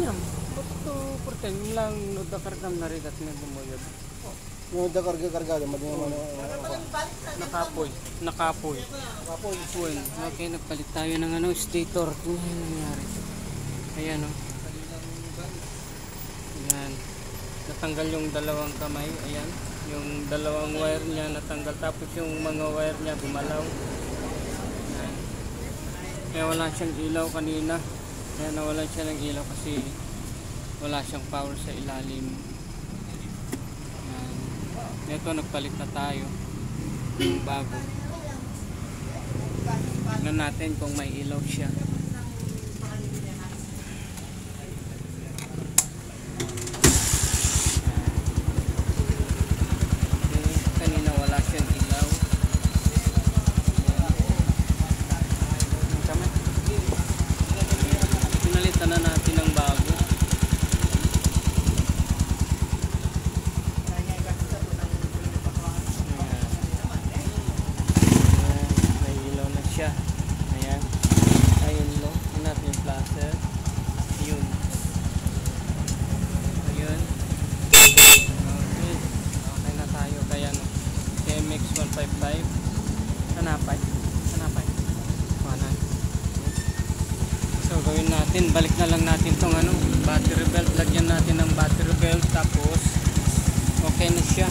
Ayam, betul perteng lang udah kargam narigat na bumuyod. Yung udah karga-karga, mading naman Nakapoy. Nakapoy. Uy, okay, nagpalit tayo ng ano, stator. Ano yung nangyari? Ayan o. Ayan. Natanggal yung dalawang kamay. Ayan. Yung dalawang wire niya natanggal. Tapos yung mga wire niya gumalaw. Ayan. Kaya wala siyang ilaw kanina. Kaya nawalan siya ng ilaw kasi wala siyang power sa ilalim. Ayan. Ito nagpalit na tayo. Yung bago. Tignan natin kung may ilaw siya. Kanina wala siyang ilaw. Pinalitan na natin ng bago. May ilaw na siya. Ayan. Ayun lo. Tignan natin yung flasher. Yun. Ayun. Okay. Okay na tayo. Kaya no. KMX 155. Hanapay. Hanapay. Panan. So gawin natin. Balik na lang natin tong ano. Battery belt. Lagyan natin ng battery belt. Tapos okay na siya.